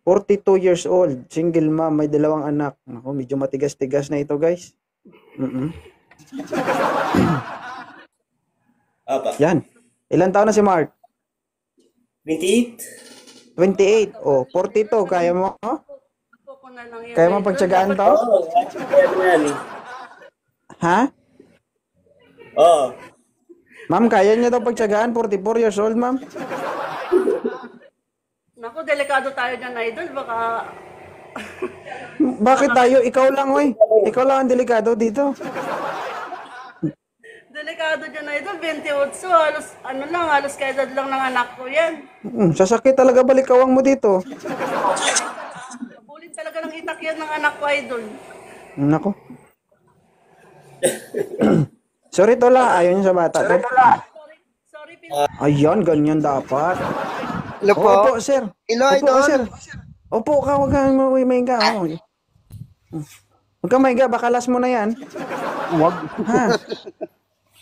42 years old, single mom, may dalawang anak. Naku, medyo matigas-tigas na ito, guys. Apa? Yan. Ilan taon na si Mark? 28? 28. Oh, 42. Kaya mo? Ako ko na lang yan, Kaya mo idol. pagtsagaan to? Oo, kaya mo yan eh. Ha? Oo. Ma'am, kaya niya daw pagtsagaan? 44 years old, ma'am? Naku, delikado tayo dyan, idol. Baka Bakit tayo? Ikaw lang, oy. Ikaw lang ang delikado dito. delikado dyan, idol. 28. Halos, ano lang, halos kaedad lang ng anak ko yan. Sasakit talaga balikawang mo dito. Bulit talaga ng itak yan ng anak ko, idol. Nako. Sorry, Tola. Ayaw niya sa bata. Sorry, Ayan, ganyan dapat. Hello po. Opo, sir. Hello, Opo, idol. sir. Opo ka, huwag kang mahiga. Huwag kang mahiga, baka last mo na yan. Wag. Ha?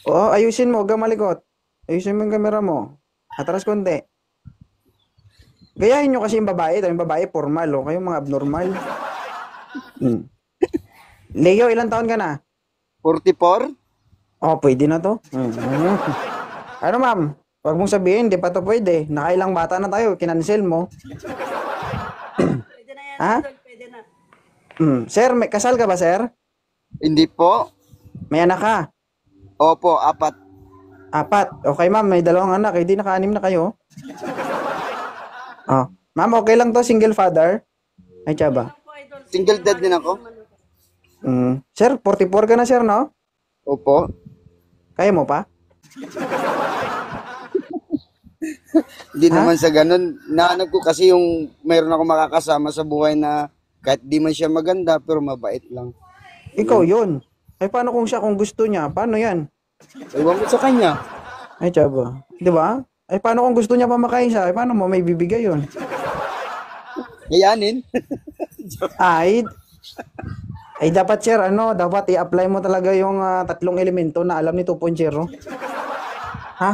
Oo, ayusin mo, huwag kang malikot. Ayusin mo yung camera mo. Atras konti. Gayahin nyo kasi yung babae. Yung babae, formal. O, kayong mga abnormal. Leo, ilang taon ka na? 44? Oh, pwede na to. Ano, ma'am? Huwag mong sabihin, di pa to pwede. Nakailang bata na tayo, kinancel mo. Pwede na yan, Ha? idol. Pwede na. Sir, may kasal ka ba, sir? Hindi po. May anak ka? Opo, 4. 4. Okay, ma'am, may dalawang anak. Hindi naka-anim na kayo. Oh. Ma'am, okay lang to, single father? Ay, tsaba. Ako, idol. Single dad din ako. Sir, 44 ka na, sir, no? Opo. Kaya mo pa? Hindi naman sa ganun. Nahanap ko kasi yung mayroon ako makakasama sa buhay na kahit di man siya maganda pero mabait lang. Ikaw yun. Ay, paano kung siya, kung gusto niya? Paano yan? Ewan mo sa kanya. Ay, tsaba. Di ba? Ay, paano kung gusto niya pamakain siya? Ay, paano mo may bibigay yun? Yayanin. Ay, dapat, sir, dapat i-apply mo talaga yung 3 elemento na alam ni 2.0. Ha?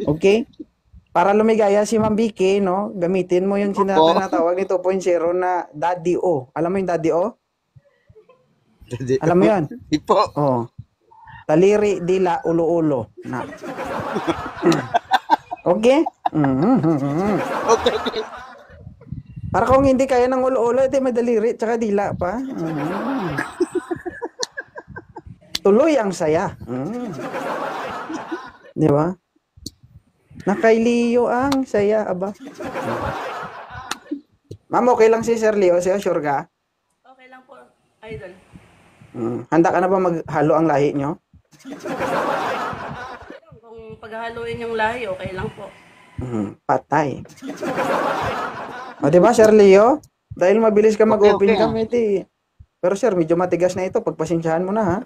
Okay? Para lumigaya si Ma'am Vicky, no? Gamitin mo yung tinatawag ni 2.0 na Daddy O. Alam mo yung Daddy O? Alam mo yan? Di po. Oh. Taliri, dila, ulo-ulo. Na. Okay? Okay. Para kung hindi kaya ng ulo-ulo, ito may daliri, tsaka dila pa. Tuloy ang saya. Di ba? Nakay Leo ang saya, aba. Ma'am, okay lang si Sir Leo, siya, sure ka? Okay lang po, idol. Handa ka na ba maghalo ang lahi nyo? Kung paghahaluin yung lahi, okay lang po. Patay. O, diba, Sir Leo? Dahil mabilis ka mag-open okay, committee. Pero sir, medyo matigas na ito. Pagpasensyahan mo na, ha?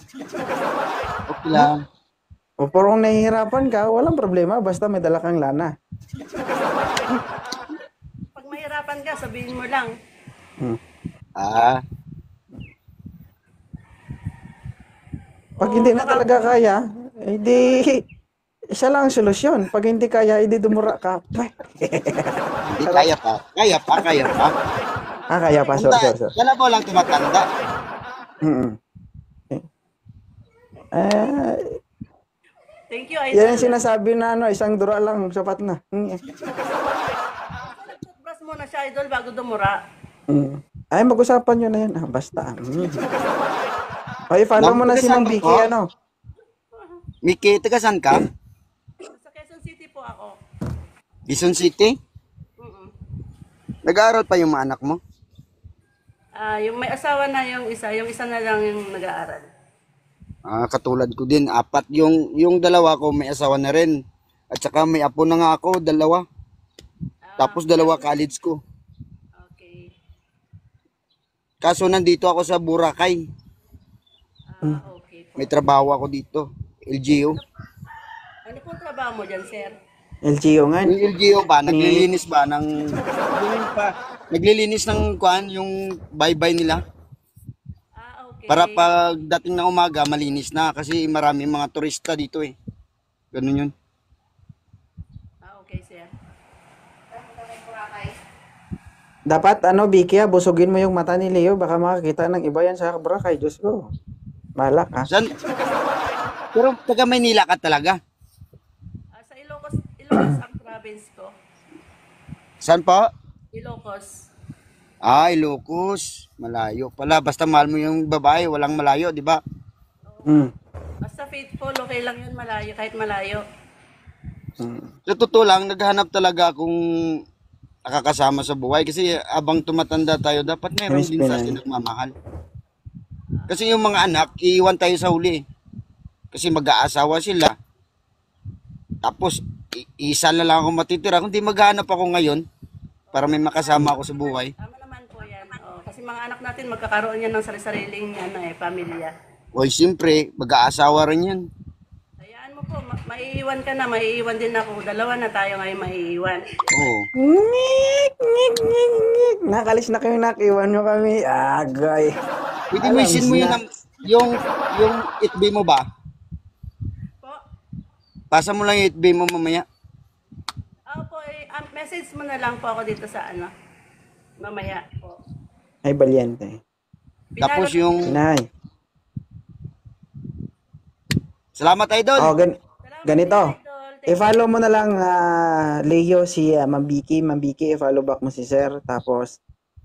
Okay lang. O, pero kung nahihirapan ka, walang problema. Basta may dala kang lana. Pag mahirapan ka, sabihin mo lang. Ah, Pag hindi na talaga kaya, hindi... Isa lang ang solusyon. Pag hindi kaya, hindi dumura ka. hindi kaya pa. Kaya pa. Kaya pa, sir. Kala mo lang tumatanda. Thank you, idol. Yan ang sinasabi na isang dura lang, sapat na. Toothbrush muna siya, idol, bago dumura. Ay, mag-usapan nyo na yan. Basta. Okay, follow mo na si Ma'am Vicky, Miki, taga saan ka? Sa Quezon City po ako. Quezon City? Nag-aaral pa yung mga anak mo? Yung may asawa na yung isa na lang yung nag-aaral. Katulad ko din, 4. Yung dalawa ko may asawa na rin. At saka may apo na nga ako, 2. Tapos 2 college ko. Okay. Kaso nandito ako sa Boracay. Okay po. May trabaho ako dito, LGU. Ano pong trabaho mo dyan, sir? LGO nga. Yung LGU ba, naglilinis ba ng... naglilinis ng yung bye-bye nila. Okay. Para pag dating ng umaga, malinis na. Kasi marami mga turista dito eh. Ganun yun. Okay, sir. Dapat, ano, Vicky, busugin mo yung mata ni Leo. Baka makakita ng iba yan sa Boracay. Diyos ko. Malak, ha? San? Pero taga Maynila ka talaga. Sa Ilocos ang province ko. Saan pa? Ilocos. Ilocos. Malayo pala. Basta mahal mo yung babae, walang malayo, di ba? Mm. Basta faithful, okay lang yun malayo, kahit malayo. Sa totoo lang, naghahanap talaga akong nakakasama sa buhay. Kasi abang tumatanda tayo, dapat meron Miss din sa Pinay. atin nagmamahal. Kasi yung mga anak, iiwan tayo sa huli. Kasi mag-aasawa sila. Tapos, isa na lang ako matitira. Kung di maghahanap ako ngayon, para may makasama ako sa buhay. Tama naman po yan. Kasi mga anak natin magkakaroon yan ng sarili-sariling pamilya. O siyempre, mag-aasawa rin yan. Hayaan mo po, maiiwan ka na, maiiwan din ako. Dalawa na tayo ngayon maiiwan. Oo. Ngik, ngik, ngik, ngik. Nakalis na kayo, nakiwan nyo kami. Agay. Pwede mo isin mo yun, yung FB mo ba? Po, Pasa mo lang yung FB mo mamaya. po, message mo na lang po ako dito sa mamaya po. Ay, balyente. Tapos yung... Inay. Salamat, Idol! Oh, Salamat, ganito. Idol. I-follow mo na lang, Leo, si Ma'am Vicky. Ma'am Vicky, i-follow back mo si Sir. Tapos,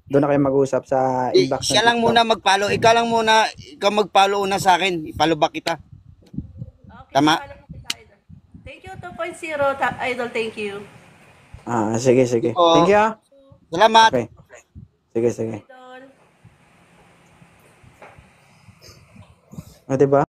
doon na kayo mag-usap sa inbox. Siya ng lang TikTok. muna mag-follow. Ikaw lang muna, ikaw mag-follow una sa akin. I-follow back kita. Okay, Tama. follow mo kita, Idol. Thank you, 2.0, Idol, thank you. Sige, sige. Oo. Thank you. Salamat! Okay. Sige, sige. Idol. O, diba?